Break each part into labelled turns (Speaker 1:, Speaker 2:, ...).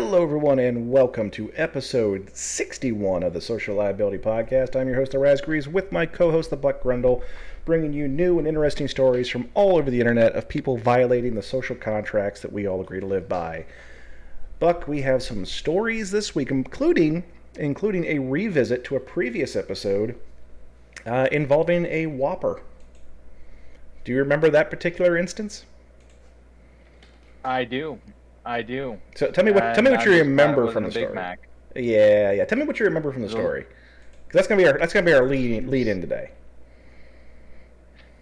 Speaker 1: Hello, everyone, and welcome to episode 61 of the Social Liability Podcast. I'm your host, the Raspberries, with my co-host, the Buck Grundle, bringing you new and interesting stories from all over the internet of people violating the social contracts that we all agree to live by. Buck, we have some stories this week, including a revisit to a previous episode involving a Whopper. Do you remember that particular instance?
Speaker 2: I do.
Speaker 1: So tell me what you remember from the story.
Speaker 2: Big Mac.
Speaker 1: Yeah. Tell me what you remember from the story. 'Cause that's gonna be our lead in today.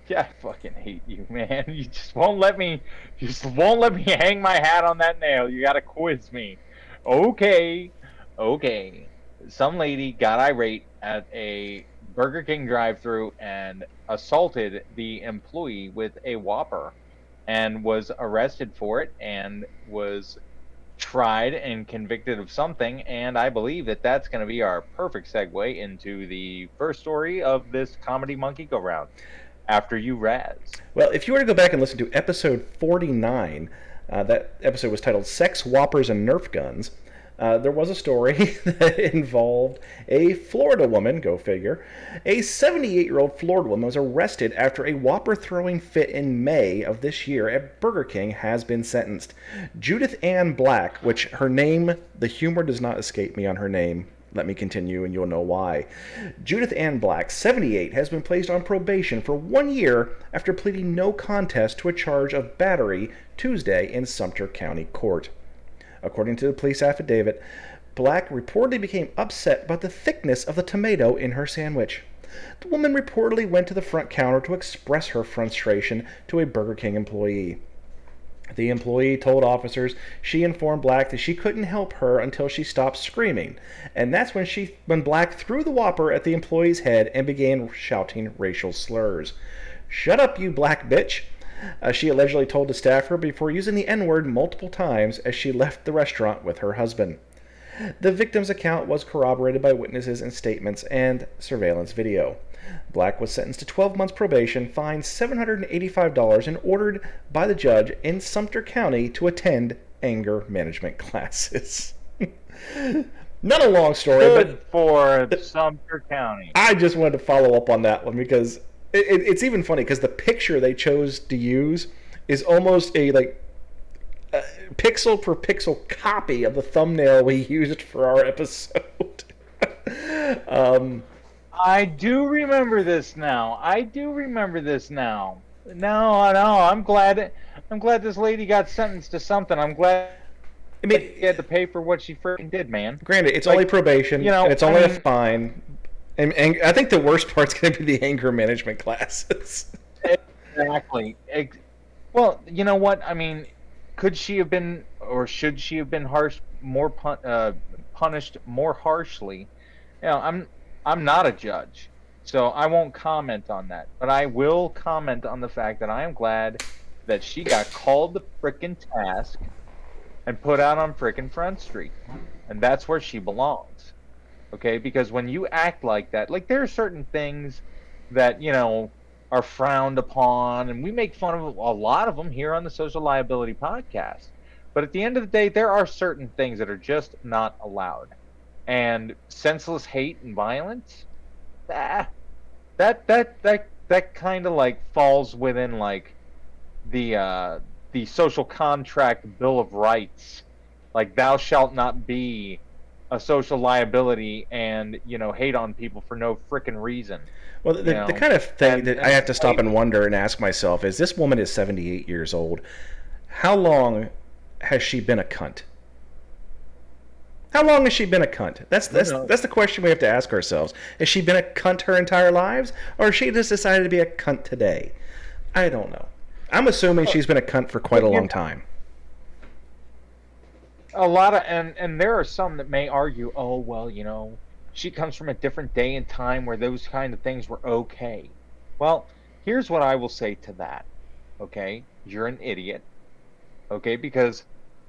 Speaker 2: Yeah, I fucking hate you, man. You just won't let me hang my hat on that nail. You gotta quiz me. Okay. Some lady got irate at a Burger King drive-thru and assaulted the employee with a Whopper, and was arrested for it and was tried and convicted of something. And I believe that that's going to be our perfect segue into the first story of this Comedy Monkey Go-Round. After you, Raz.
Speaker 1: Well, if you were to go back and listen to episode 49, that episode was titled Sex, Whoppers, and Nerf Guns. There was a story that involved a Florida woman, go figure. A 78-year-old Florida woman was arrested after a Whopper throwing fit in May of this year at Burger King has been sentenced. Judith Ann Black, which her name, the humor does not escape me on her name. Let me continue and you'll know why. Judith Ann Black, 78, has been placed on probation for 1 year after pleading no contest to a charge of battery Tuesday in Sumter County Court. According to the police affidavit, Black reportedly became upset about the thickness of the tomato in her sandwich. The woman reportedly went to the front counter to express her frustration to a Burger King employee. The employee told officers she informed Black that she couldn't help her until she stopped screaming, and that's when Black threw the Whopper at the employee's head and began shouting racial slurs. "Shut up, you black bitch," she allegedly told the staffer before using the N-word multiple times as she left the restaurant with her husband. The victim's account was corroborated by witnesses and statements and surveillance video. Black was sentenced to 12 months probation, fined $785, and ordered by the judge in Sumter County to attend anger management classes. Not a long story,
Speaker 2: Good for Sumter County.
Speaker 1: I just wanted to follow up on that one because it's even funny because the picture they chose to use is almost a pixel per pixel copy of the thumbnail we used for our episode.
Speaker 2: I do remember this now. No, I'm glad this lady got sentenced to something. I'm glad she had to pay for what she freaking did, man.
Speaker 1: Granted, it's only probation, and it's only a fine. And I think the worst part's going to be the anger management classes.
Speaker 2: Exactly. Well, you know what? I mean, could she have been, or should she have been punished more harshly? You know, I'm not a judge, so I won't comment on that. But I will comment on the fact that I am glad that she got called the frickin' task and put out on frickin' Front Street, and that's where she belongs. Okay, because when you act like that, like there are certain things that, you know, are frowned upon, and we make fun of a lot of them here on the Social Liability Podcast. But at the end of the day, there are certain things that are just not allowed. And senseless hate and violence, that kind of like falls within like the social contract Bill of Rights, like thou shalt not be a social liability and, you know, hate on people for no frickin' reason.
Speaker 1: Well, the kind of thing that I have to stop and wonder and ask myself is, this woman is 78 years old. How long has she been a cunt? How long has she been a cunt? That's the question we have to ask ourselves. Has she been a cunt her entire lives, or has she just decided to be a cunt today? I don't know. I'm assuming she's been a cunt for quite a long time.
Speaker 2: A lot of, and there are some that may argue, oh, well, you know, she comes from a different day and time where those kind of things were okay. Well, here's what I will say to that. Okay, you're an idiot. Okay, because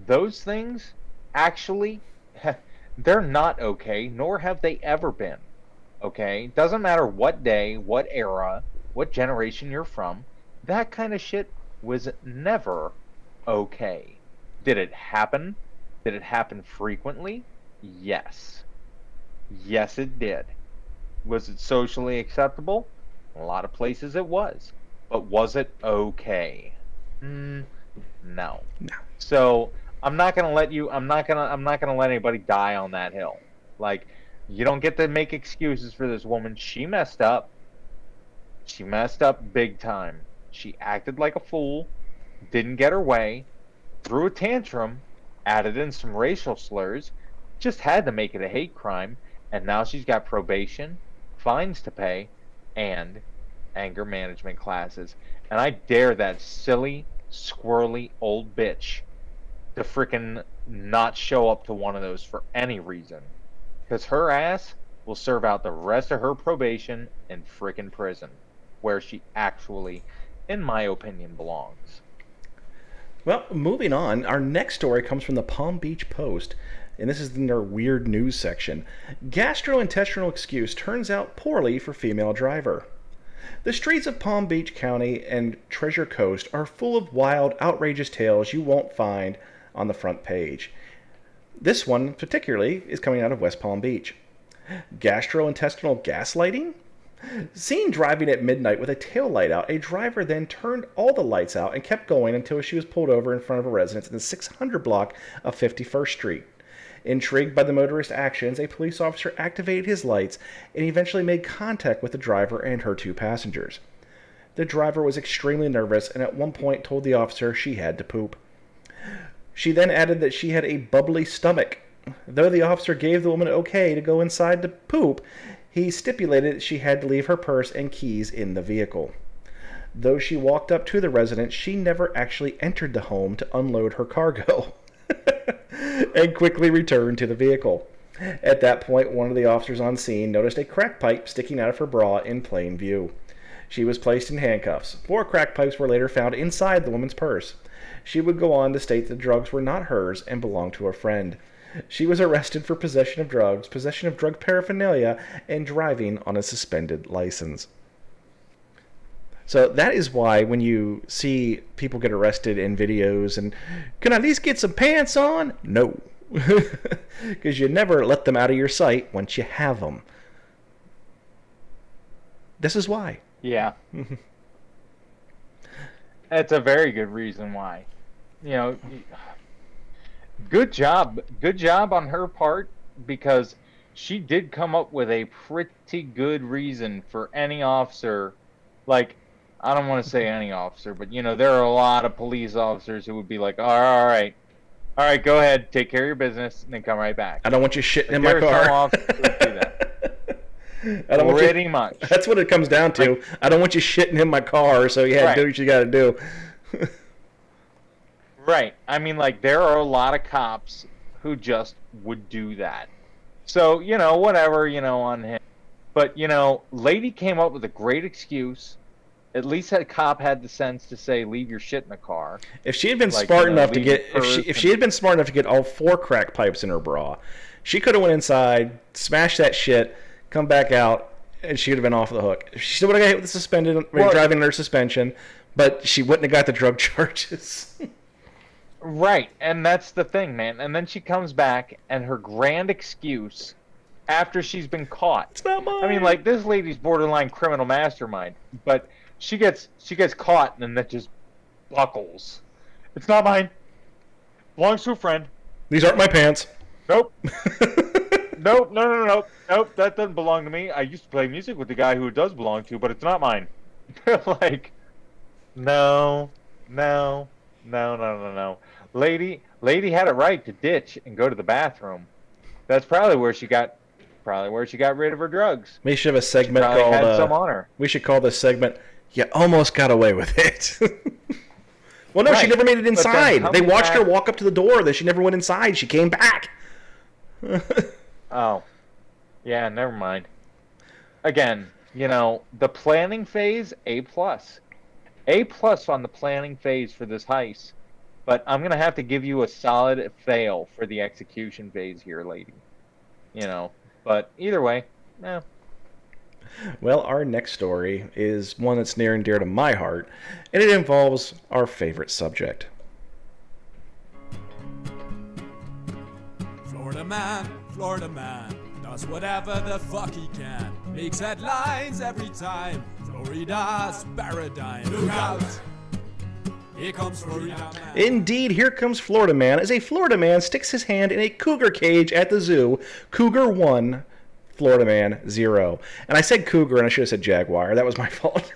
Speaker 2: those things actually, they're not okay, nor have they ever been. Okay, doesn't matter what day, what era, what generation you're from, that kind of shit was never okay. Did it happen? Did it happen frequently? Yes. Yes, it did. Was it socially acceptable? A lot of places it was. But was it okay? No.
Speaker 1: No.
Speaker 2: So I'm not gonna let you. I'm not gonna let anybody die on that hill. Like, you don't get to make excuses for this woman. She messed up. She messed up big time. She acted like a fool. Didn't get her way. Threw a tantrum. Added in some racial slurs. Just had to make it a hate crime. And now she's got probation, fines to pay, and anger management classes. And I dare that silly, squirrely old bitch to frickin' not show up to one of those for any reason. Because her ass will serve out the rest of her probation in frickin' prison, where she actually, in my opinion, belongs.
Speaker 1: Well, moving on, our next story comes from the Palm Beach Post, and this is in their weird news section. Gastrointestinal excuse turns out poorly for female driver. The streets of Palm Beach County and Treasure Coast are full of wild, outrageous tales you won't find on the front page. This one, particularly, is coming out of West Palm Beach. Gastrointestinal gaslighting? Seen driving at midnight with a tail light out, a driver then turned all the lights out and kept going until she was pulled over in front of a residence in the 600 block of 51st Street. Intrigued by the motorist's actions, a police officer activated his lights and eventually made contact with the driver and her two passengers. The driver was extremely nervous and at one point told the officer she had to poop. She then added that she had a bubbly stomach. Though the officer gave the woman okay to go inside to poop, he stipulated that she had to leave her purse and keys in the vehicle. Though she walked up to the residence, she never actually entered the home to unload her cargo and quickly returned to the vehicle. At that point, one of the officers on scene noticed a crack pipe sticking out of her bra in plain view. She was placed in handcuffs. 4 crack pipes were later found inside the woman's purse. She would go on to state the drugs were not hers and belonged to a friend. She was arrested for possession of drugs, possession of drug paraphernalia, and driving on a suspended license. So that is why when you see people get arrested in videos and, can I at least get some pants on? No. Because you never let them out of your sight once you have them. This is why.
Speaker 2: Yeah. That's a very good reason why. You know, good job on her part, because she did come up with a pretty good reason for any officer. Like, I don't want to say any officer, but you know, there are a lot of police officers who would be like, all right, go ahead, take care of your business, and then come right back.
Speaker 1: I don't want you shitting in my car.
Speaker 2: There are some officers who do that. Pretty much.
Speaker 1: That's what it comes down to. Like, I don't want you shitting in my car, so yeah, right. Do what you got to do.
Speaker 2: Right. I mean, like, there are a lot of cops who just would do that. So, you know, whatever, you know, on him. But, you know, lady came up with a great excuse. At least that cop had the sense to say, leave your shit in the car.
Speaker 1: If she had been smart enough to get, if she had been smart enough to get all 4 crack pipes in her bra, she could have went inside, smashed that shit, come back out, and she would have been off the hook. She still would have got hit with the suspended, driving under suspension, but she wouldn't have got the drug charges.
Speaker 2: Right, and that's the thing, man. And then she comes back, and her grand excuse, after she's been caught.
Speaker 1: It's not mine.
Speaker 2: I mean, like, this lady's borderline criminal mastermind, but she gets caught, and then that just buckles. It's not mine. Belongs to a friend.
Speaker 1: These aren't my pants.
Speaker 2: Nope. Nope, no. Nope, that doesn't belong to me. I used to play music with the guy who it does belong to, but it's not mine. Like, no. Lady had it right to ditch and go to the bathroom. That's probably where she got rid of her drugs.
Speaker 1: We should have a segment called
Speaker 2: had some on her.
Speaker 1: We should call this segment "You Almost Got Away with It." Well, no, right. She never made it inside. They watched her walk up to the door. Then she never went inside. She came back.
Speaker 2: Oh, yeah, never mind. Again, you know, the planning phase, A+. A+ on the planning phase for this heist. But I'm going to have to give you a solid fail for the execution phase here, lady. You know, but either way, no.
Speaker 1: Well, our next story is one that's near and dear to my heart, and it involves our favorite subject.
Speaker 3: Florida man, does whatever the fuck he can. Makes headlines every time. Florida's paradigm. Look out! Here comes Florida man.
Speaker 1: Indeed, here comes Florida man as a Florida man sticks his hand in a cougar cage at the zoo. Cougar 1, Florida man 0. And I said cougar and I should have said jaguar. That was my fault.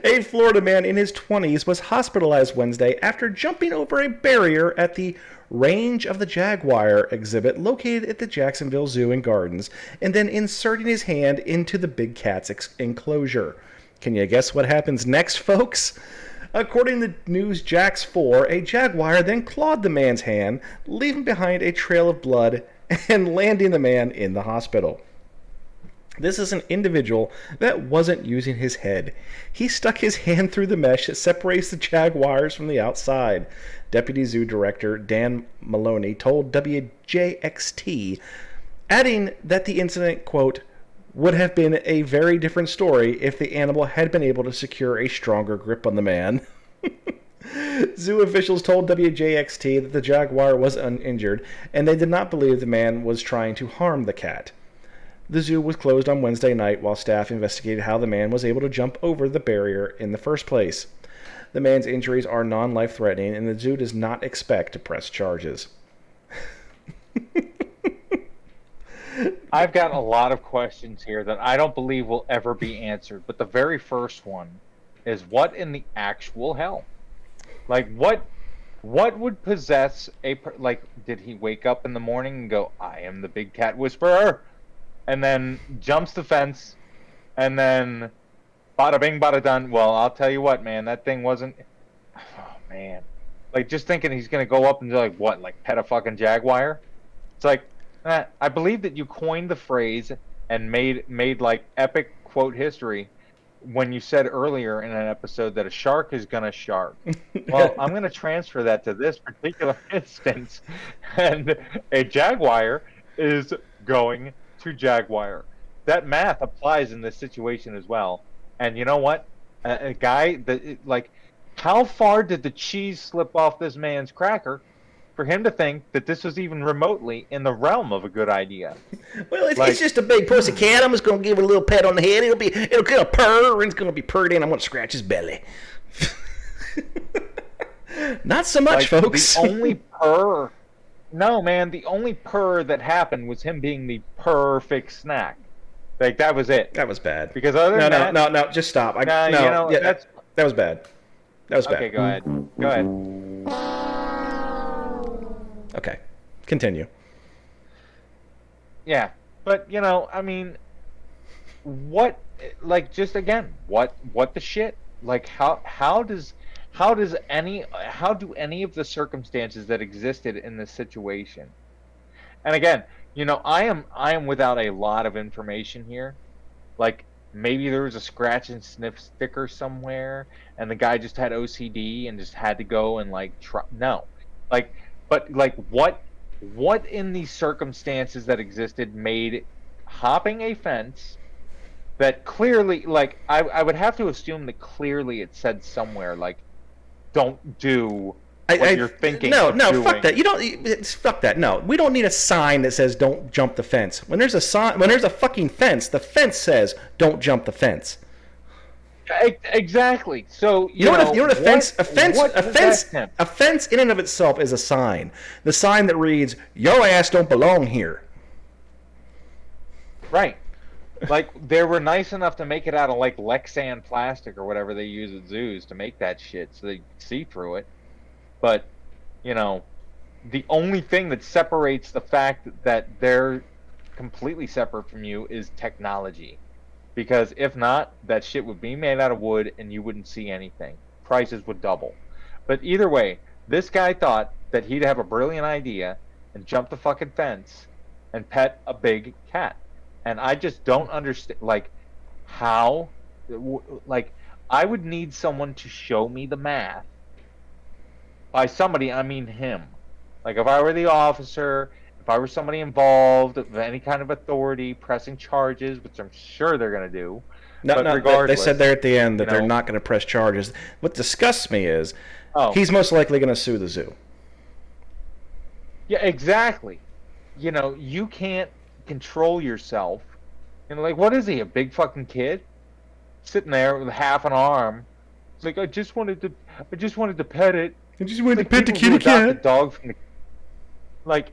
Speaker 1: A Florida man in his 20s was hospitalized Wednesday after jumping over a barrier at the Range of the Jaguar exhibit located at the Jacksonville Zoo and Gardens, and then inserting his hand into the big cat's enclosure. Can you guess what happens next, folks? According to News Jax 4, a jaguar then clawed the man's hand, leaving behind a trail of blood and landing the man in the hospital. This is an individual that wasn't using his head. He stuck his hand through the mesh that separates the jaguars from the outside. Deputy Zoo Director Dan Maloney told WJXT, adding that the incident, quote, would have been a very different story if the animal had been able to secure a stronger grip on the man. Zoo officials told WJXT that the jaguar was uninjured, and they did not believe the man was trying to harm the cat. The zoo was closed on Wednesday night while staff investigated how the man was able to jump over the barrier in the first place. The man's injuries are non-life-threatening, and the zoo does not expect to press charges.
Speaker 2: I've got a lot of questions here that I don't believe will ever be answered. But the very first one is, what in the actual hell? Like, what would possess did he wake up in the morning and go, I am the big cat whisperer? And then jumps the fence, and then bada bing, bada done. Well, I'll tell you what, man, that thing wasn't. Oh man, like just thinking he's gonna go up and pet a fucking jaguar. It's like, I believe that you coined the phrase and made like epic quote history when you said earlier in an episode that a shark is gonna shark. Well, I'm gonna transfer that to this particular instance, and a jaguar is going to jaguar. That math applies in this situation as well. And you know what? A guy that how far did the cheese slip off this man's cracker for him to think that this was even remotely in the realm of a good idea?
Speaker 1: Well, it's just a big pussy cat. I'm just gonna give it a little pat on the head. It'll get a purr, and it's gonna be purred in. I'm gonna scratch his belly. Not so much, folks.
Speaker 2: The only purr. No, man, the only purr that happened was him being the perfect snack. Like, that was it.
Speaker 1: That was bad.
Speaker 2: Because other than that...
Speaker 1: No, just stop. That was bad. That was bad.
Speaker 2: Okay, go ahead.
Speaker 1: Okay, continue.
Speaker 2: Yeah, but, I mean, what the shit? Like, how do any of the circumstances that existed in this situation? And again, I am without a lot of information here. Like, maybe there was a scratch and sniff sticker somewhere, and the guy just had OCD and just had to go and try. No, what in these circumstances that existed made hopping a fence that clearly, I would have to assume that clearly it said somewhere don't do what you're thinking.
Speaker 1: No,
Speaker 2: doing.
Speaker 1: Fuck that. Fuck that. No, we don't need a sign that says "Don't jump the fence." When there's a fucking fence, the fence says "Don't jump the fence."
Speaker 2: Exactly. So
Speaker 1: a fence in and of itself is a sign. The sign that reads "Your ass don't belong here."
Speaker 2: Right. They were nice enough to make it out of Lexan plastic or whatever they use at zoos to make that shit so they could see through it. But, the only thing that separates the fact that they're completely separate from you is technology. Because if not, that shit would be made out of wood and you wouldn't see anything. Prices would double. But either way, this guy thought that he'd have a brilliant idea and jump the fucking fence and pet a big cat. And I just don't understand, how, I would need someone to show me the math. By somebody, I mean him. If I were the officer, if I were somebody involved of any kind of authority, pressing charges, which I'm sure they're going to do.
Speaker 1: They said there at the end that they're not going to press charges. What disgusts me is he's most likely going to sue the zoo.
Speaker 2: Yeah, exactly. you can't control yourself. And like, what is he? A big fucking kid sitting there with half an arm? It's like, I just wanted to pet it.
Speaker 1: I just wanted
Speaker 2: It's
Speaker 1: to
Speaker 2: like
Speaker 1: pet the
Speaker 2: people who
Speaker 1: kitty
Speaker 2: adopt a
Speaker 1: cat.
Speaker 2: dog from the, like,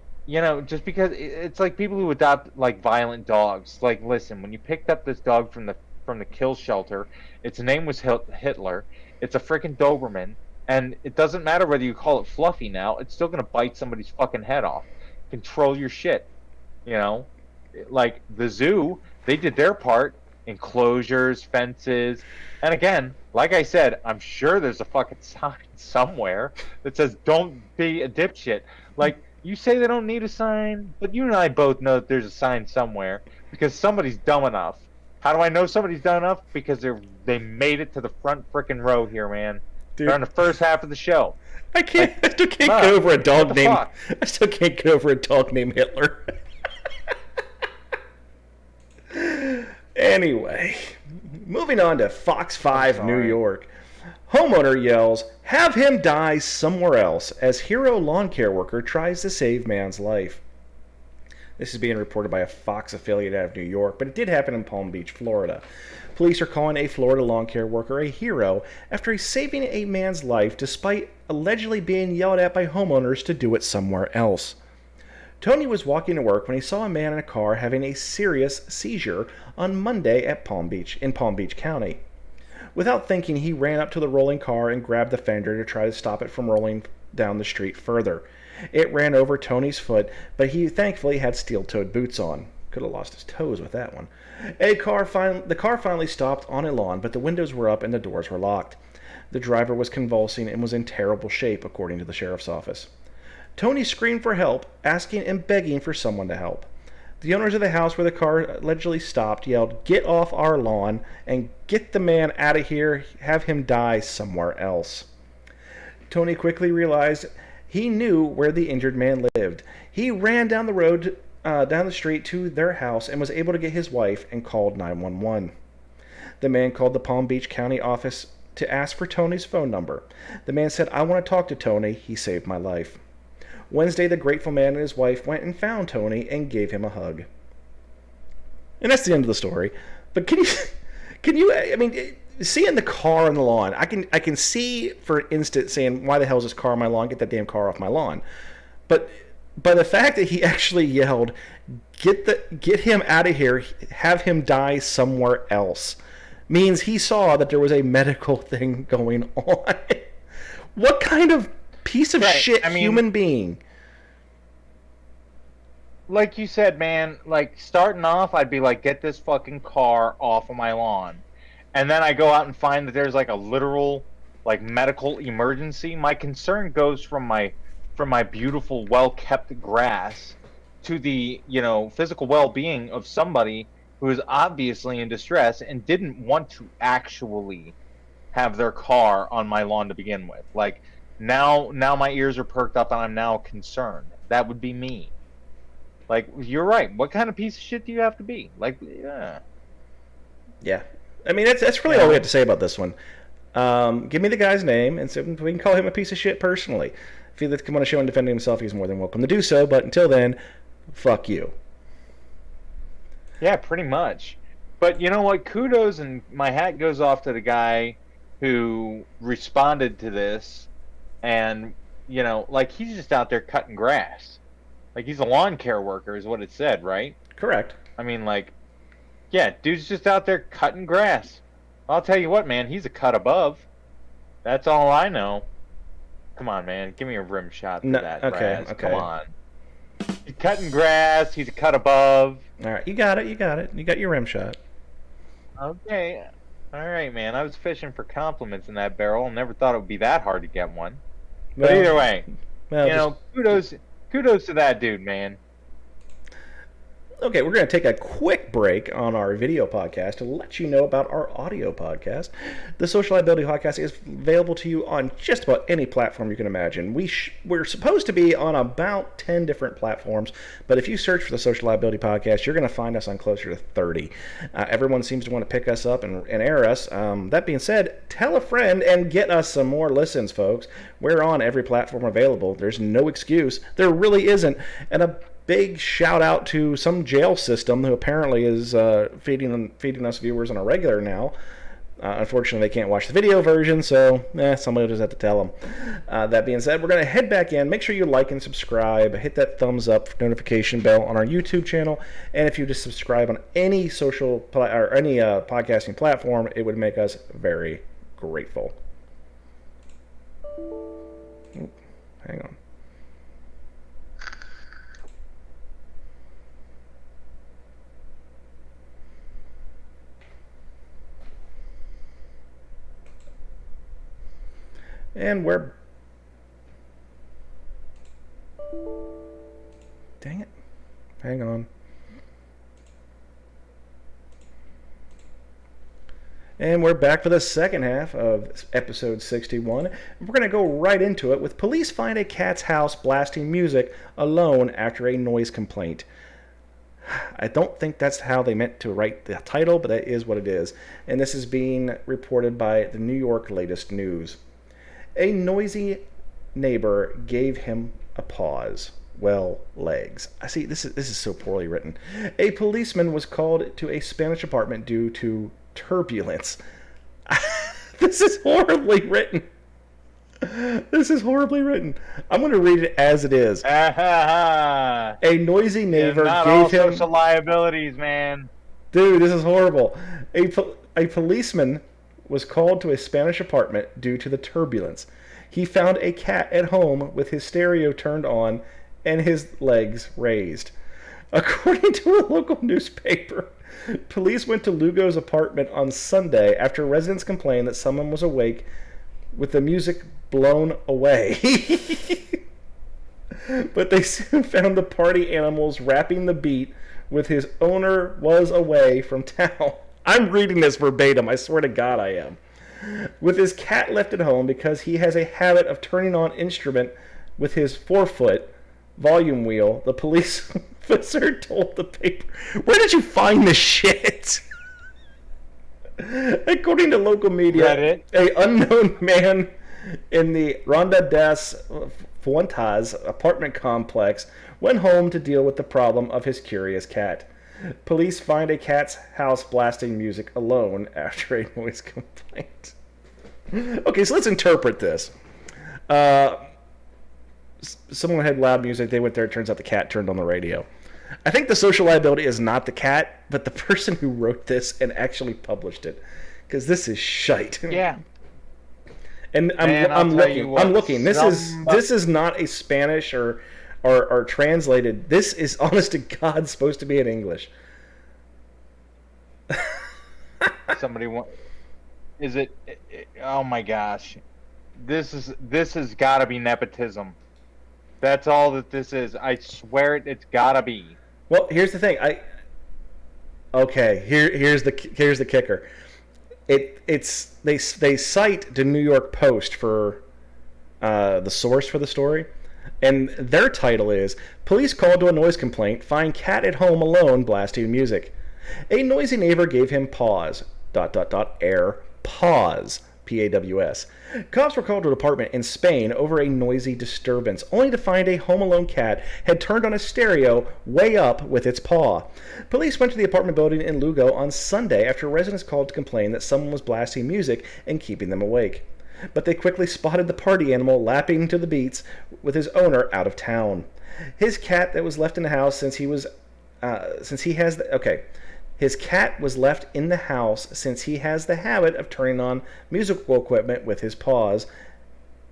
Speaker 2: just because it's like people who adopt like violent dogs. Like, listen, when you picked up this dog from the kill shelter, its name was Hitler. It's a freaking Doberman, and it doesn't matter whether you call it Fluffy now. It's still gonna bite somebody's fucking head off. Control your shit. You know, like the zoo, they did their part, enclosures, fences, and again, like I said, I'm sure there's a fucking sign somewhere that says "Don't be a dipshit." Like, you say they don't need a sign, but you and I both know that there's a sign somewhere because somebody's dumb enough. How do I know somebody's dumb enough? Because they made it to the front frickin' row here, man.
Speaker 1: Dude.
Speaker 2: They're on the first half of the show.
Speaker 1: I still can't
Speaker 2: Mom,
Speaker 1: get over a dog
Speaker 2: what the
Speaker 1: named.
Speaker 2: fuck?
Speaker 1: I still can't get over a dog named Hitler. Anyway, moving on to Fox 5 New York. Homeowner yells, "Have him die somewhere else," as hero lawn care worker tries to save man's life. This is being reported by a Fox affiliate out of New York, but it did happen in Palm Beach, Florida. Police are calling a Florida lawn care worker a hero after he's saving a man's life despite allegedly being yelled at by homeowners to do it somewhere else. Tony was walking to work when he saw a man in a car having a serious seizure on Monday in Palm Beach County. Without thinking, he ran up to the rolling car and grabbed the fender to try to stop it from rolling down the street further. It ran over Tony's foot, but he thankfully had steel-toed boots on. Could have lost his toes with that one. The car finally stopped on a lawn, but the windows were up and the doors were locked. The driver was convulsing and was in terrible shape, according to the sheriff's office. Tony screamed for help, asking and begging for someone to help. The owners of the house where the car allegedly stopped yelled, "Get off our lawn and get the man out of here, have him die somewhere else." Tony quickly realized he knew where the injured man lived. He ran down the street to their house and was able to get his wife and called 911. The man called the Palm Beach County office to ask for Tony's phone number. The man said, "I want to talk to Tony. He saved my life." Wednesday, the grateful man and his wife went and found Tony and gave him a hug. And that's the end of the story. But seeing the car on the lawn, I can see, for instance, saying, "Why the hell is this car on my lawn? Get that damn car off my lawn." But by the fact that he actually yelled, "Get him out of here, have him die somewhere else," means he saw that there was a medical thing going on. What kind of piece of shit human being?
Speaker 2: Like you said, man, like starting off, I'd be like, get this fucking car off of my lawn. And then I go out and find that there's like a literal, like, medical emergency. My concern goes from my beautiful, well-kept grass to the, physical well-being of somebody who is obviously in distress and didn't want to actually have their car on my lawn to begin with. Like, now my ears are perked up and I'm now concerned. That would be me. Like, you're right. What kind of piece of shit do you have to be? Like, yeah.
Speaker 1: Yeah. I mean, that's really all we have to say about this one. Give me the guy's name, and so we can call him a piece of shit personally. If he'd like to come on a show and defend himself, he's more than welcome to do so, but until then, fuck you.
Speaker 2: Yeah, pretty much. But you know what? Kudos, and my hat goes off to the guy who responded to this, and, like, he's just out there cutting grass. Like, he's a lawn care worker is what it said, right?
Speaker 1: Correct.
Speaker 2: I mean, like, yeah, dude's just out there cutting grass. I'll tell you what, man, he's a cut above. That's all I know. Come on, man, give me a rim shot for that,
Speaker 1: okay,
Speaker 2: Raz.
Speaker 1: okay.
Speaker 2: Come on. He's cutting grass, he's a cut above.
Speaker 1: All right, you got it. You got your rim shot.
Speaker 2: Okay. All right, man, I was fishing for compliments in that barrel. Never thought it would be that hard to get one. But either way, kudos to that dude, man.
Speaker 1: Okay, we're going to take a quick break on our video podcast to let you know about our audio podcast. The Social Liability Podcast is available to you on just about any platform you can imagine. We're supposed to be on about 10 different platforms, but if you search for the Social Liability Podcast, you're going to find us on closer to 30. Everyone seems to want to pick us up and air us. That being said, tell a friend and get us some more listens, folks. We're on every platform available. There's no excuse. There really isn't. And big shout out to some jail system who apparently is feeding us viewers on a regular now. Unfortunately, they can't watch the video version, so somebody will just have to tell them. That being said, we're going to head back in. Make sure you like and subscribe. Hit that thumbs up notification bell on our YouTube channel. And if you just subscribe on any podcasting platform, it would make us very grateful. Ooh, hang on. And we're... Dang it. Hang on. And we're back for the second half of episode 61. We're going to go right into it with police find a cat's house blasting music alone after a noise complaint. I don't think that's how they meant to write the title, but that is what it is. And this is being reported by the New York Latest News. A noisy neighbor gave him a pause. Well, legs. I see. This is so poorly written. A policeman was called to a Spanish apartment due to turbulence. This is horribly written. This is horribly written. I'm going to read it as it is. A noisy neighbor gave him
Speaker 2: social liabilities, man.
Speaker 1: Dude, this is horrible. A policeman was called to a Spanish apartment due to the turbulence. He found a cat at home with his stereo turned on and his legs raised. According to a local newspaper, police went to Lugo's apartment on Sunday after residents complained that someone was awake with the music blown away. But they soon found the party animals rapping the beat with his owner was away from town. I'm reading this verbatim. I swear to God I am. With his cat left at home because he has a habit of turning on instrument with his forefoot volume wheel, the police officer told the paper. Where did you find this shit? According to local media, an unknown man in the Ronda das Fuentes apartment complex went home to deal with the problem of his curious cat. Police find a cat's house blasting music alone after a noise complaint. Okay, so let's interpret this. Someone had loud music. They went there. It turns out the cat turned on the radio. I think the social liability is not the cat, but the person who wrote this and actually published it. Because this is shite.
Speaker 2: Yeah.
Speaker 1: And I'm looking. This is not a Spanish or translated. This is, honest to God, supposed to be in English.
Speaker 2: Is it? Oh my gosh, this has got to be nepotism. That's all that this is. I swear it's gotta be.
Speaker 1: Well, here's the thing. Here's the kicker. They cite the New York Post for the source for the story. And their title is, Police Called to a Noise Complaint, Find Cat at Home Alone Blasting Music. A noisy neighbor gave him pause, air, pause, P-A-W-S. Cops were called to an apartment in Spain over a noisy disturbance, only to find a home alone cat had turned on a stereo way up with its paw. Police went to the apartment building in Lugo on Sunday after residents called to complain that someone was blasting music and keeping them awake. But they quickly spotted the party animal lapping to the beats with his owner out of town. His cat that was left in the house His cat was left in the house since he has the habit of turning on musical equipment with his paws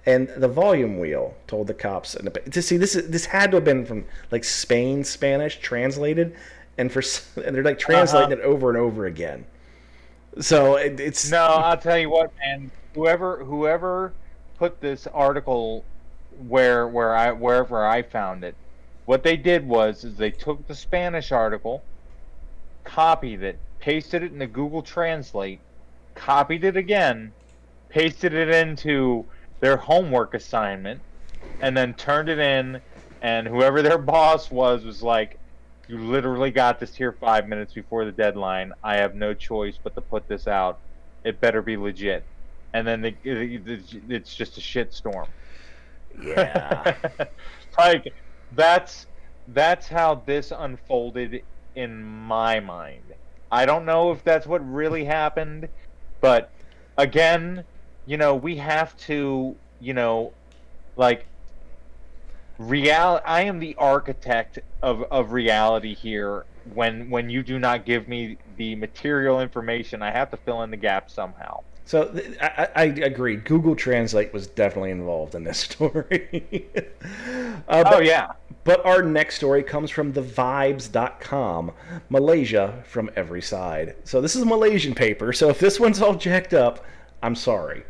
Speaker 1: and the volume wheel, told the cops. This had to have been from like Spanish translated, and they're like translating it over and over again. So it's
Speaker 2: no. I'll tell you what, man. Whoever put this article wherever I found it, what they did was they took the Spanish article, copied it, pasted it in the Google Translate, copied it again, pasted it into their homework assignment, and then turned it in, and whoever their boss was like, you literally got this here 5 minutes before the deadline. I have no choice but to put this out. It better be legit. And then it's just a shitstorm.
Speaker 1: Yeah.
Speaker 2: Like, that's that's how this unfolded in my mind. I don't know if that's what really happened, but again, we have to, like I am the architect of reality here. When you do not give me the material information, I have to fill in the gaps somehow.
Speaker 1: So I agree. Google Translate was definitely involved in this story.
Speaker 2: Yeah.
Speaker 1: But our next story comes from thevibes.com, Malaysia from every side. So this is a Malaysian paper, so if this one's all jacked up, I'm sorry.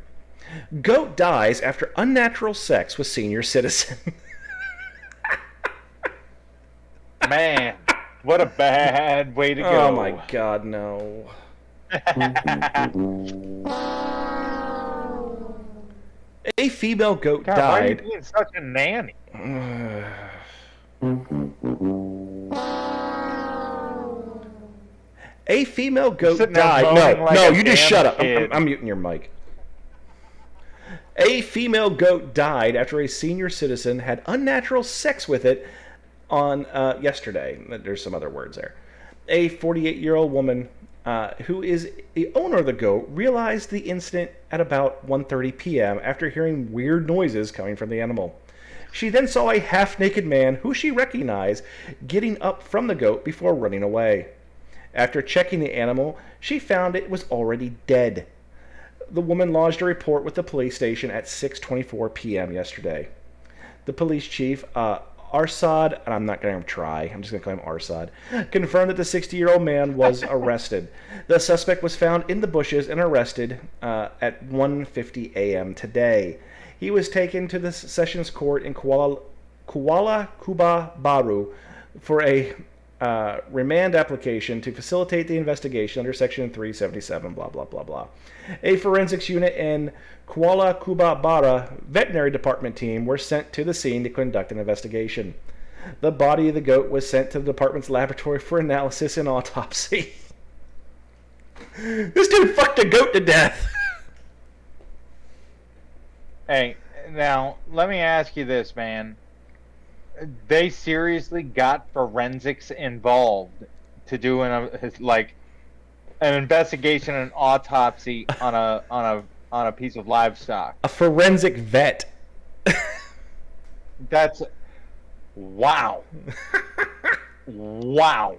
Speaker 1: Goat dies after unnatural sex with senior citizen.
Speaker 2: Man, what a bad way to go.
Speaker 1: Oh my God, no. A female goat
Speaker 2: God,
Speaker 1: died.
Speaker 2: why are you being such a nanny?
Speaker 1: A female goat
Speaker 2: sitting there
Speaker 1: died.
Speaker 2: moaning
Speaker 1: No,
Speaker 2: like
Speaker 1: no,
Speaker 2: a
Speaker 1: you just
Speaker 2: damn
Speaker 1: shut up.
Speaker 2: kid.
Speaker 1: I'm muting your mic. A female goat died after a senior citizen had unnatural sex with it on yesterday. There's some other words there. A 48-year-old woman who is the owner of the goat realized the incident at about 1:30 p.m. after hearing weird noises coming from the animal. She then saw a half-naked man who she recognized getting up from the goat before running away. After checking the animal, she found it was already dead. The woman lodged a report with the police station at 6:24 p.m. yesterday. The police chief, Arsad, and I'm not going to try, I'm just going to call him Arsad, confirmed that the 60-year-old man was arrested. The suspect was found in the bushes and arrested at 1:50 a.m. today. He was taken to the Sessions Court in Kuala Kuba Baru for a remand application to facilitate the investigation under Section 377, blah, blah, blah, blah. A forensics unit in Kuala Kuba Bara veterinary department team were sent to the scene to conduct an investigation. The body of the goat was sent to the department's laboratory for analysis and autopsy. This dude fucked a goat to death.
Speaker 2: Hey, now, let me ask you this, man. They seriously got forensics involved to do an investigation and autopsy on a piece of livestock.
Speaker 1: A forensic vet.
Speaker 2: That's wow. Wow.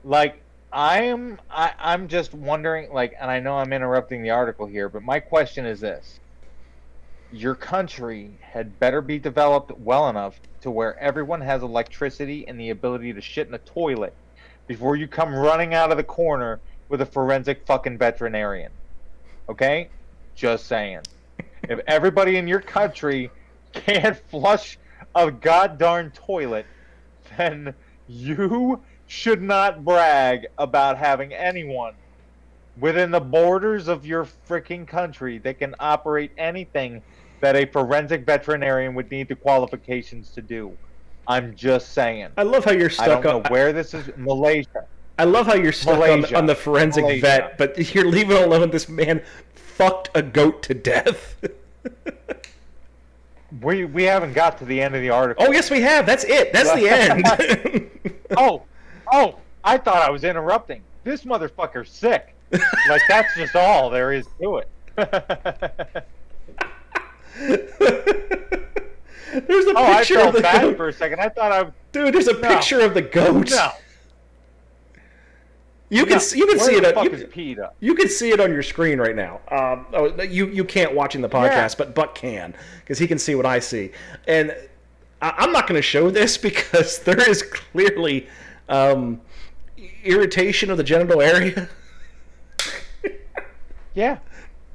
Speaker 2: Like I'm just wondering, like, and I know I'm interrupting the article here, but my question is this. Your country had better be developed well enough to where everyone has electricity and the ability to shit in a toilet before you come running out of the corner with a forensic fucking veterinarian. Okay? Just saying. If everybody in your country can't flush a goddamn toilet, then you should not brag about having anyone within the borders of your freaking country that can operate anything that a forensic veterinarian would need the qualifications to do. I'm just saying.
Speaker 1: I love how you're stuck
Speaker 2: I don't know where this is. Malaysia.
Speaker 1: I love how you're stuck on the forensic vet, but you're leaving alone this man fucked a goat to death.
Speaker 2: We haven't got to the end of the article.
Speaker 1: Oh, yes, we have. That's it. That's the end.
Speaker 2: Oh, I thought I was interrupting. This motherfucker's sick. Like, that's just all there is to it.
Speaker 1: There's a picture
Speaker 2: I
Speaker 1: of the
Speaker 2: felt bad
Speaker 1: goat.
Speaker 2: for a second. I thought
Speaker 1: Dude, there's a picture of the goat.
Speaker 2: No.
Speaker 1: You can see it. You can see it on your screen right now. You can't watch in the podcast, but Buck can, because he can see what I see. And I'm not going to show this because there is clearly irritation of the genital area.
Speaker 2: Yeah.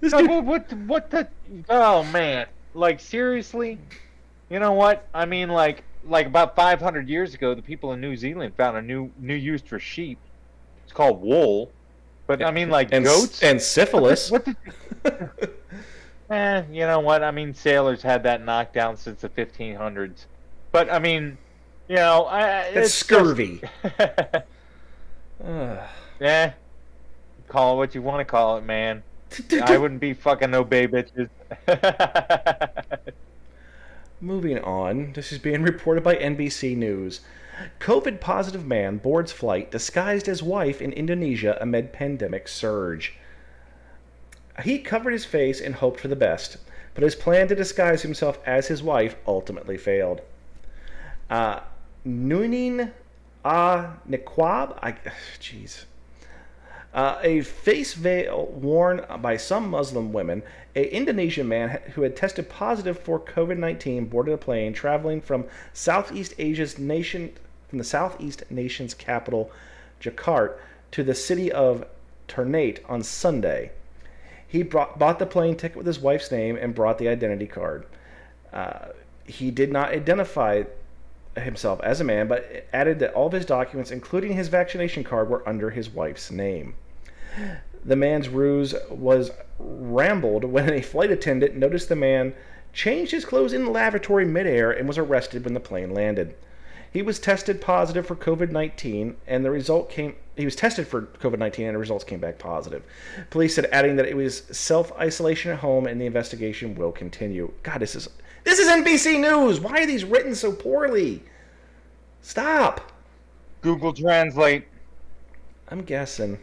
Speaker 2: What the? Oh man! Like, seriously? You know what? I mean, like about 500 years ago, the people in New Zealand found a new use for sheep. It's called wool. But I mean, like, goats
Speaker 1: and syphilis.
Speaker 2: What did you know what? I mean, sailors had that knocked down since the 1500s. But I mean, you know,
Speaker 1: it's scurvy.
Speaker 2: Yeah. Call it what you want to call it, man. I wouldn't be fucking no bae bitches.
Speaker 1: Moving on, this is being reported by NBC News. COVID-positive man boards flight disguised as wife in Indonesia amid pandemic surge. He covered his face and hoped for the best, but his plan to disguise himself as his wife ultimately failed. Nunin Niqab? Jeez. A face veil worn by some Muslim women, an Indonesian man who had tested positive for COVID-19 boarded a plane traveling from the Southeast nation's capital, Jakarta, to the city of Ternate on Sunday. He bought the plane ticket with his wife's name and brought the identity card. He did not identify himself as a man, but added that all of his documents, including his vaccination card, were under his wife's name. The man's ruse was rambled when a flight attendant noticed the man changed his clothes in the lavatory midair and was arrested when the plane landed. He was tested positive for COVID-19, and the result came. He was tested for COVID-19, and the results came back positive. Police said, adding that it was self-isolation at home, and the investigation will continue. God, this is NBC News. Why are these written so poorly? Stop.
Speaker 2: Google Translate.
Speaker 1: I'm guessing.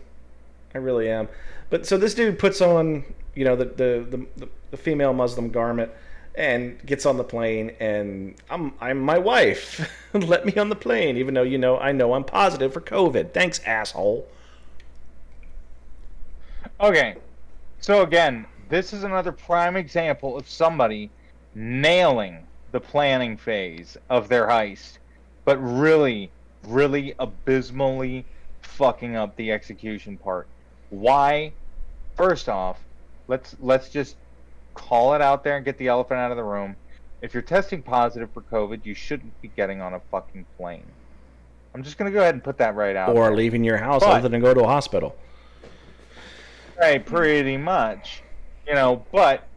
Speaker 1: I really am. But so this dude puts on, the female Muslim garment and gets on the plane, and I'm my wife. Let me on the plane, even though I know I'm positive for COVID. Thanks, asshole.
Speaker 2: Okay, so again, this is another prime example of somebody nailing the planning phase of their heist, but really, really abysmally fucking up the execution part. Why? First off, let's just call it out there and get the elephant out of the room. If you're testing positive for COVID, you shouldn't be getting on a fucking plane. I'm just going to go ahead and put that right out
Speaker 1: Or
Speaker 2: there.
Speaker 1: leaving your house other than go to a hospital.
Speaker 2: Right, pretty much. But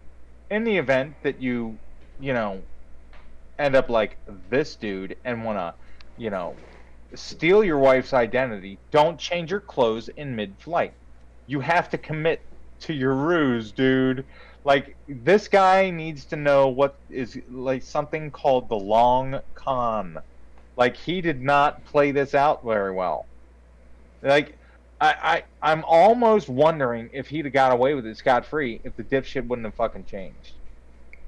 Speaker 2: in the event that you end up like this dude and want to, steal your wife's identity, don't change your clothes in mid-flight. You have to commit to your ruse, dude. Like, this guy needs to know what is like something called the long con. Like, he did not play this out very well. Like, I'm almost wondering if he'd have got away with it scot-free if the dipshit wouldn't have fucking changed.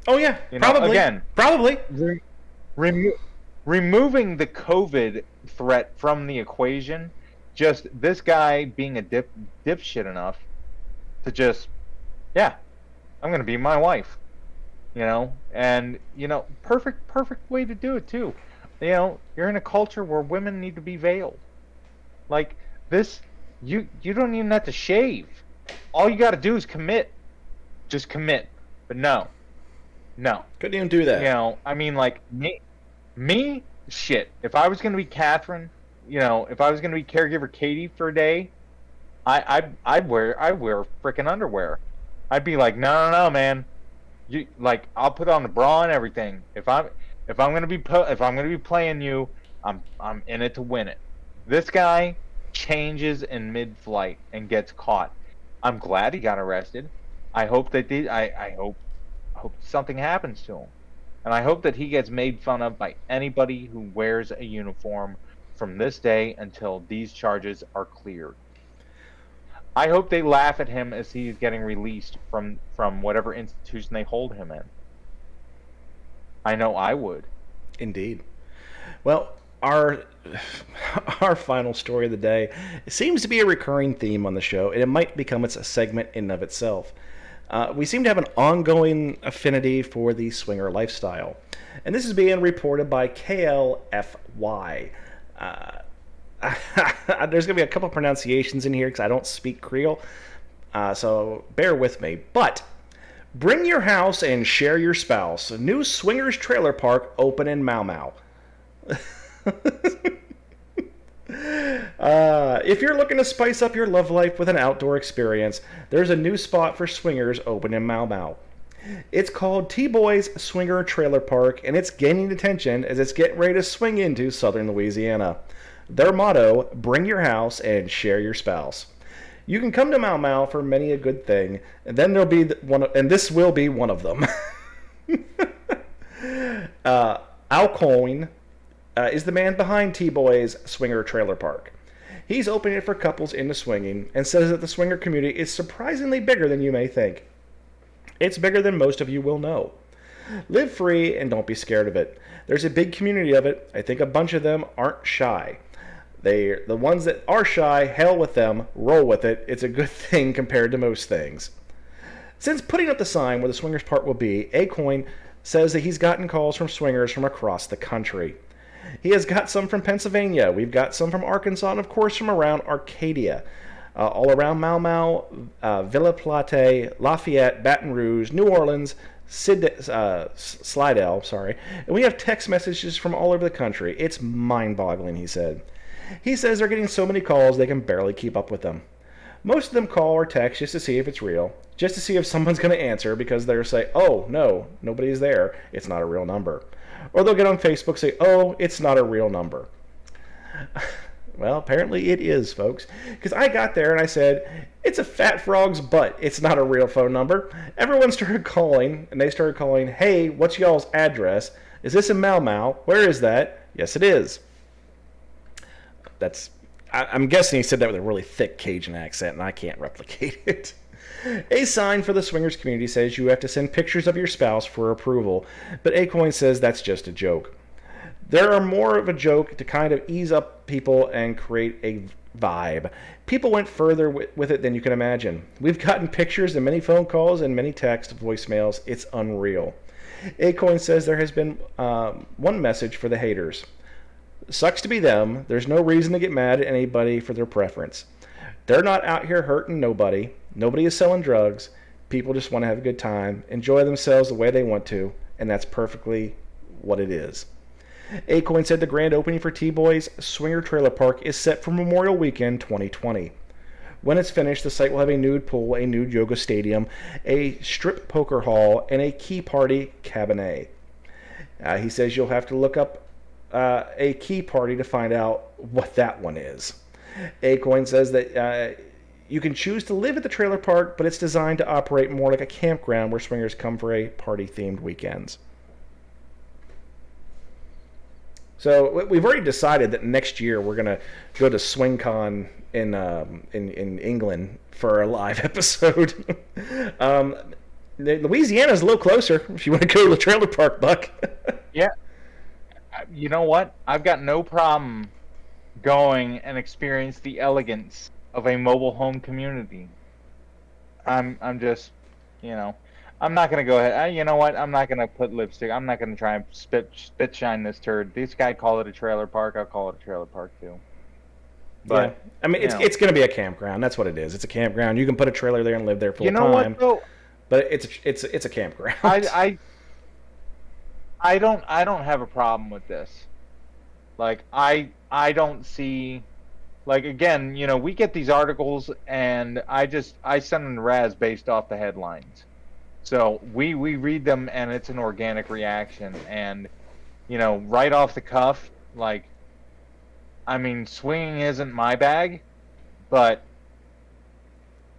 Speaker 1: Oh yeah, probably. Again, probably.
Speaker 2: Removing the COVID threat from the equation, just this guy being a dipshit enough to just, yeah, I'm gonna be my wife, and perfect way to do it too. You're in a culture where women need to be veiled. Like this, you don't even have to shave. All you got to do is commit. Just commit. But no.
Speaker 1: Couldn't even do that.
Speaker 2: I mean, like me, shit. If I was gonna be Catherine, if I was gonna be caregiver Katie for a day, I'd wear frickin' underwear. I'd be like, no, man. I'll put on the bra and everything. If I'm gonna be playing you, I'm in it to win it. This guy changes in mid-flight and gets caught. I'm glad he got arrested. I hope that I hope something happens to him, and I hope that he gets made fun of by anybody who wears a uniform from this day until these charges are cleared. I hope they laugh at him as he's getting released from whatever institution they hold him in. I know I would.
Speaker 1: Indeed. Well, our final story of the day seems to be a recurring theme on the show, and it might become a segment in and of itself. We seem to have an ongoing affinity for the swinger lifestyle, and this is being reported by KLFY. There's going to be a couple pronunciations in here because I don't speak Creole, so bear with me. But bring your house and share your spouse. A new swingers trailer park open in Mau Mau. If you're looking to spice up your love life with an outdoor experience, there's a new spot for swingers open in Mau Mau. It's called T-Boy's Swinger Trailer Park, and it's gaining attention as it's getting ready to swing into southern Louisiana. Their motto, bring your house and share your spouse. You can come to Mau Mau for many a good thing, and then there'll be and this will be one of them. Al Coyne is the man behind T-Boy's Swinger Trailer Park. He's opening it for couples into swinging and says that the swinger community is surprisingly bigger than you may think. It's bigger than most of you will know. Live free and don't be scared of it. There's a big community of it. I think a bunch of them aren't shy. The ones that are shy, hell with them, roll with it. It's a good thing compared to most things. Since putting up the sign where the swingers part will be, Acoin says that he's gotten calls from swingers from across the country. He has got some from Pennsylvania. We've got some from Arkansas, and of course from around Arcadia. All around Mau Mau, Villa Plate, Lafayette, Baton Rouge, New Orleans, Slidell, and we have text messages from all over the country. It's mind-boggling, he said. He says they're getting so many calls they can barely keep up with them. Most of them call or text just to see if it's real, just to see if someone's going to answer because they'll say, oh, no, nobody's there, it's not a real number. Or they'll get on Facebook and say, oh, it's not a real number. Well, apparently it is, folks. Because I got there and I said, it's a fat frog's butt. It's not a real phone number. Everyone started calling, and they started calling, hey, what's y'all's address? Is this in Mau Mau? Where is that? Yes, it is. I'm guessing he said that with a really thick Cajun accent, and I can't replicate it. A sign for the swingers community says you have to send pictures of your spouse for approval, but Acoin says that's just a joke. There are more of a joke to kind of ease up people and create a vibe. People went further with it than you can imagine. We've gotten pictures and many phone calls and many text voicemails. It's unreal. Acoin says there has been one message for the haters. Sucks to be them. There's no reason to get mad at anybody for their preference. They're not out here hurting nobody. Nobody is selling drugs. People just want to have a good time, enjoy themselves the way they want to, and that's perfectly what it is. Acoin said the grand opening for T-Boy's Swinger Trailer Park is set for Memorial Weekend 2020. When it's finished, the site will have a nude pool, a nude yoga stadium, a strip poker hall, and a key party cabaret. He says you'll have to look up a key party to find out what that one is. Acoin says that you can choose to live at the trailer park, but it's designed to operate more like a campground where swingers come for a party-themed weekends. So we've already decided that next year we're going to go to SwingCon in England for a live episode. Louisiana's a little closer if you want to go to the trailer park, Buck.
Speaker 2: Yeah. You know what? I've got no problem going and experience the elegance of a mobile home community. I'm just, I'm not going to go ahead. You know what? I'm not going to put lipstick. I'm not going to try and spit shine this turd. This guy called it a trailer park. I'll call it a trailer park too. But
Speaker 1: yeah. I mean, it's going to be a campground. That's what it is. It's a campground. You can put a trailer there and live there full time. You know what though? But it's a campground.
Speaker 2: I don't have a problem with this. Like I don't see, like, again, we get these articles and I send them to Raz based off the headlines. So we read them and it's an organic reaction, and right off the cuff, like, I mean, swinging isn't my bag, but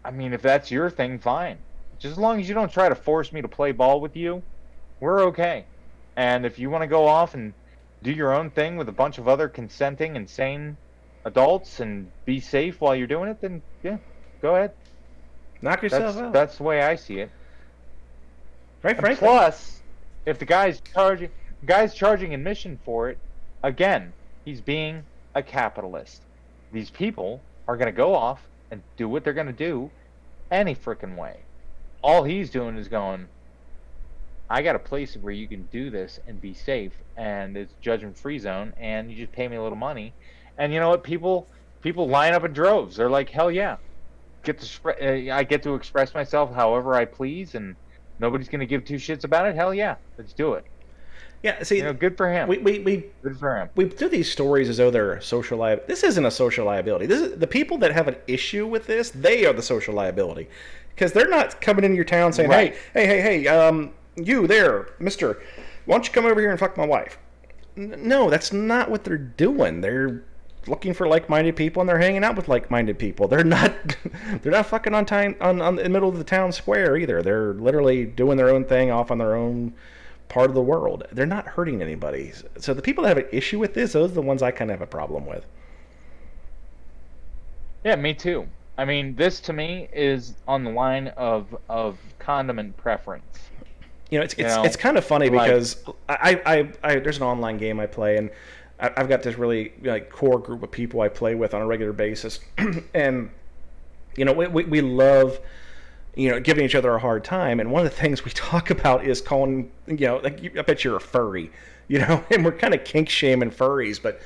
Speaker 2: I mean, if that's your thing, fine. Just as long as you don't try to force me to play ball with you, we're okay. And if you want to go off and do your own thing with a bunch of other consenting and sane adults and be safe while you're doing it, then yeah, go ahead.
Speaker 1: Knock yourself out.
Speaker 2: That's the way I see it.
Speaker 1: Right, frankly.
Speaker 2: Plus, if the guy's charging admission for it, again, he's being a capitalist. These people are going to go off and do what they're going to do any frickin' way. All he's doing is going, I got a place where you can do this and be safe, and it's judgment-free zone, and you just pay me a little money. And you know what? People line up in droves. They're like, hell yeah. I get to express myself however I please, and nobody's going to give two shits about it. Hell yeah. Let's do it.
Speaker 1: Yeah, see,
Speaker 2: good for him.
Speaker 1: Good for him. We do these stories as though they're social liability. This isn't a social liability. This is the people that have an issue with this. They are the social liability, because they're not coming into your town saying, right. hey, you there, mister, why don't you come over here and fuck my wife? No, that's not what they're doing. They're looking for like-minded people, and they're hanging out with like-minded people. They're not fucking on the middle of the town square either. They're literally doing their own thing off on their own part of the world. They're not hurting anybody. So the people that have an issue with this, those are the ones I kind of have a problem with.
Speaker 2: Yeah, me too. I mean, this to me is on the line of condiment preference.
Speaker 1: It's kind of funny because I there's an online game I play, and I've got this really core group of people I play with on a regular basis, and we love giving each other a hard time. And one of the things we talk about is calling I bet you're a furry, and we're kind of kink shaming furries, but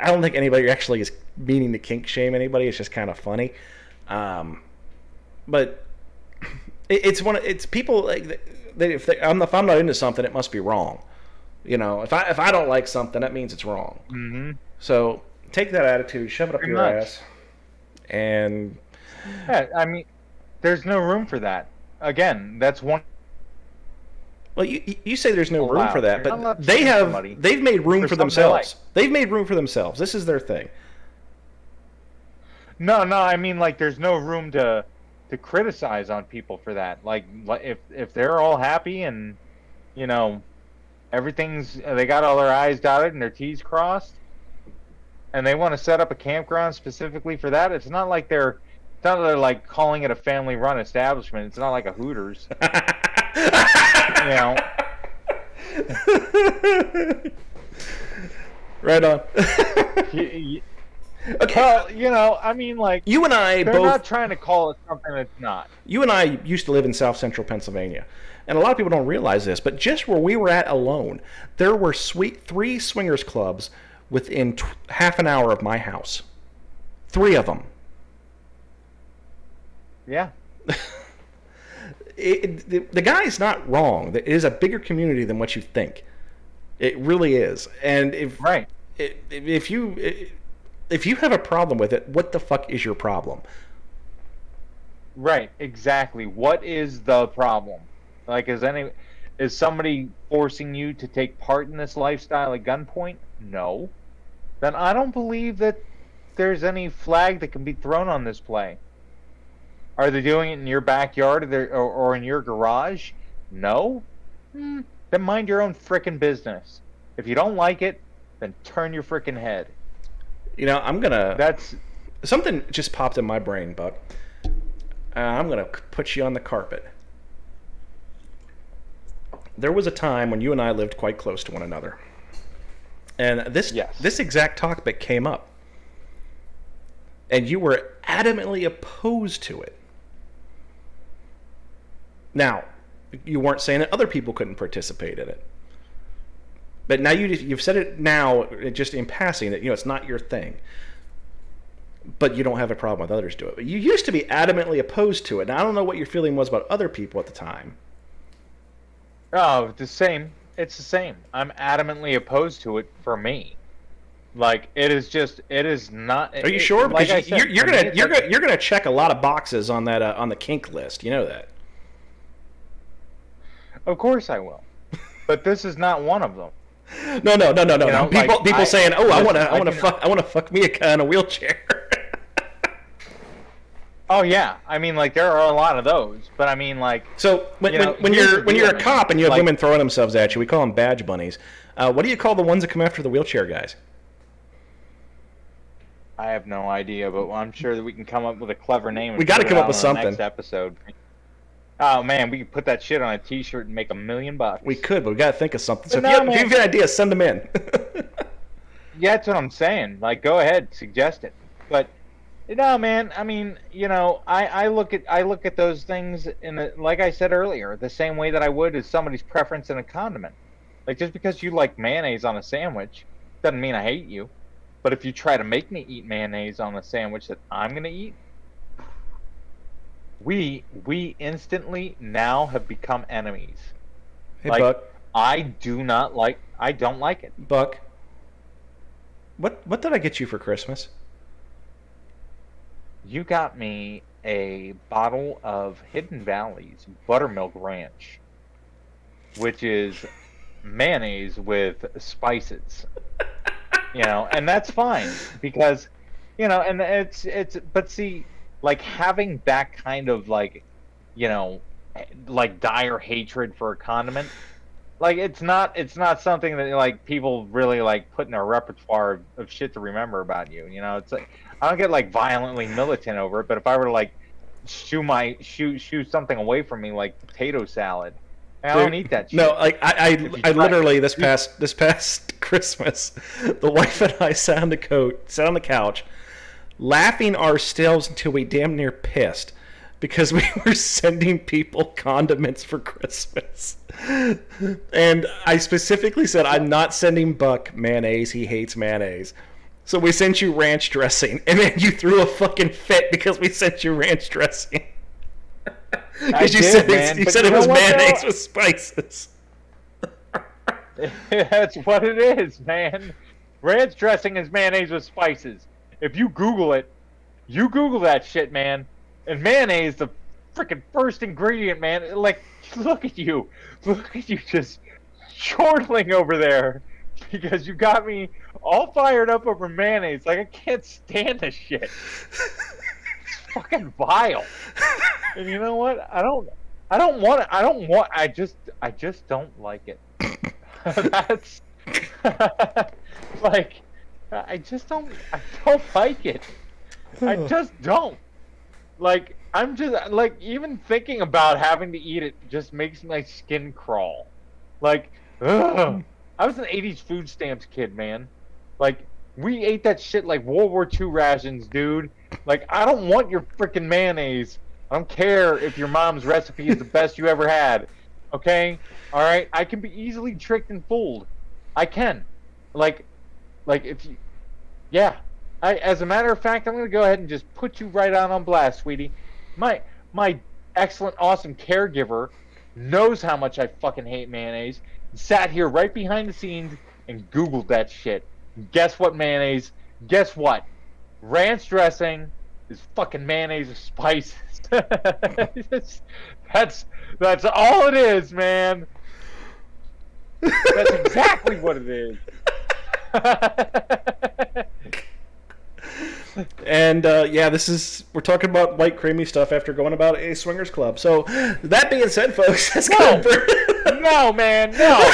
Speaker 1: I don't think anybody actually is meaning to kink shame anybody. It's just kind of funny, but it's people like if I'm not into something, it must be wrong. If I don't like something, that means it's wrong.
Speaker 2: Mm-hmm.
Speaker 1: So take that attitude, shove it up your ass, and
Speaker 2: yeah, I mean, there's no room for that. Again, that's one.
Speaker 1: Well, you say there's no room for that, but they've made room for themselves. They've made room for themselves. This is their thing.
Speaker 2: No, I mean, like, there's no room to criticize on people for that. Like if they're all happy and they got all their I's dotted and their T's crossed, and they want to set up a campground specifically for that, it's not like they're like calling it a family-run establishment. It's not like a Hooters.
Speaker 1: Right on.
Speaker 2: Okay. Well, I mean, like,
Speaker 1: you and I
Speaker 2: they're
Speaker 1: both
Speaker 2: not trying to call it something that's not.
Speaker 1: You and I used to live in South Central Pennsylvania, and a lot of people don't realize this, but just where we were at alone, there were 3 swingers clubs within half an hour of my house. 3 of them.
Speaker 2: Yeah.
Speaker 1: The guy's not wrong. It is a bigger community than what you think. It really is. And if you have a problem with it, what the fuck is your problem?
Speaker 2: Right, exactly. What is the problem? Like, is somebody forcing you to take part in this lifestyle at gunpoint? No. Then I don't believe that there's any flag that can be thrown on this play. Are they doing it in your backyard or in your garage? No. Then mind your own frickin' business. If you don't like it, then turn your frickin' head.
Speaker 1: Something just popped in my brain, Buck. I'm gonna put you on the carpet. There was a time when you and I lived quite close to one another, and this exact topic came up, and you were adamantly opposed to it. Now, you weren't saying that other people couldn't participate in it, but now you've said it now, just in passing, that it's not your thing. But you don't have a problem with others do it. But you used to be adamantly opposed to it. Now, I don't know what your feeling was about other people at the time.
Speaker 2: Oh, the same. It's the same. I'm adamantly opposed to it for me. Like, it is not.
Speaker 1: Are you sure? Because
Speaker 2: like
Speaker 1: you're gonna check a lot of boxes on that on the kink list. You know that.
Speaker 2: Of course I will. But this is not one of them.
Speaker 1: No. People saying, "Oh, I want to fuck me a guy in a wheelchair."
Speaker 2: Oh yeah, I mean, like, there are a lot of those, but I mean, like,
Speaker 1: so when you're a cop and you have women throwing themselves at you, we call them badge bunnies. What do you call the ones that come after the wheelchair guys?
Speaker 2: I have no idea, but I'm sure that we can come up with a clever name.
Speaker 1: We got to come up with something.
Speaker 2: Next episode. Oh man, we could put that shit on a T-shirt and make $1 million.
Speaker 1: We could, but we got to think of something. So if you have an idea, send them in.
Speaker 2: Yeah, that's what I'm saying. Like, go ahead, suggest it. But no, man. I mean, I look at those things like I said earlier, the same way that I would as somebody's preference in a condiment. Like, just because you like mayonnaise on a sandwich doesn't mean I hate you. But if you try to make me eat mayonnaise on a sandwich that I'm gonna eat, we instantly now have become enemies.
Speaker 1: Hey,
Speaker 2: like,
Speaker 1: Buck.
Speaker 2: I don't like it.
Speaker 1: Buck, what did I get you for Christmas?
Speaker 2: You got me a bottle of Hidden Valley's Buttermilk Ranch, which is mayonnaise with spices. And that's fine because, and it's, but see, like, having that kind of, like, like, dire hatred for a condiment, like it's not something that like people really like put in their repertoire of shit to remember about you. You know, it's like I don't get like violently militant over it, but if I were to like shoo something away from me like potato salad, I don't eat that shit.
Speaker 1: No, like I literally this past Christmas, the wife and I sat on the couch, laughing ourselves until we damn near pissed because we were sending people condiments for Christmas. And I specifically said, I'm not sending Buck mayonnaise. He hates mayonnaise. So we sent you ranch dressing. And then you threw a fucking fit because we sent you ranch dressing. Because you said it was mayonnaise with spices.
Speaker 2: That's what it is, man. Ranch dressing is mayonnaise with spices. If you Google it, you Google that shit, man. And mayonnaise, the freaking first ingredient, man. Like, look at you just chortling over there because you got me all fired up over mayonnaise. Like, I can't stand this shit. It's fucking vile. And you know what? I just don't like it. That's like, I don't like it. I just don't. Like, I'm just, like, even thinking about having to eat it just makes my skin crawl. Like, ugh. I was an 80s food stamps kid, man. Like, we ate that shit like World War II rations, dude. Like, I don't want your freaking mayonnaise. I don't care if your mom's recipe is the best you ever had. Okay? Alright? I can be easily tricked and fooled. I can. Like if you... Yeah. As a matter of fact, I'm going to go ahead and just put you right on blast, sweetie. My excellent, awesome caregiver knows how much I fucking hate mayonnaise. Sat here right behind the scenes and Googled that shit. And guess what, mayonnaise? Guess what? Ranch dressing is fucking mayonnaise with spices. That's all it is, man. That's exactly what it is.
Speaker 1: And yeah, we're talking about light creamy stuff after going about a swingers club. So that being said, folks, that's
Speaker 2: no, man, no.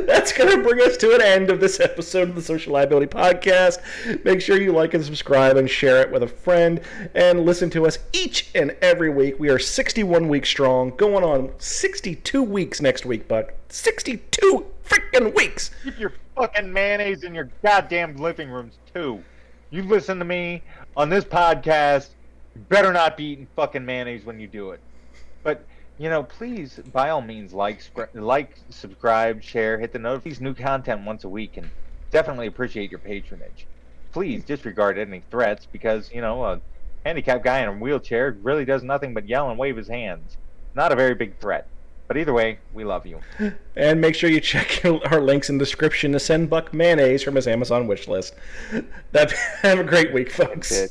Speaker 1: That's going to bring us to an end of this episode of the Social Liability Podcast. Make sure you like and subscribe and share it with a friend and listen to us each and every week. We are 61 weeks strong, going on 62 weeks next week, Buck. 62 freaking weeks!
Speaker 2: Keep your fucking mayonnaise in your goddamn living rooms, too. You listen to me on this podcast, you better not be eating fucking mayonnaise when you do it. But... you know, please, by all means, like, subscribe, share, hit the notifications. New content once a week, and definitely appreciate your patronage. Please disregard any threats because, you know, a handicapped guy in a wheelchair really does nothing but yell and wave his hands. Not a very big threat. But either way, we love you.
Speaker 1: And make sure you check our links in the description to send Buck mayonnaise from his Amazon wishlist. Have a great week, folks.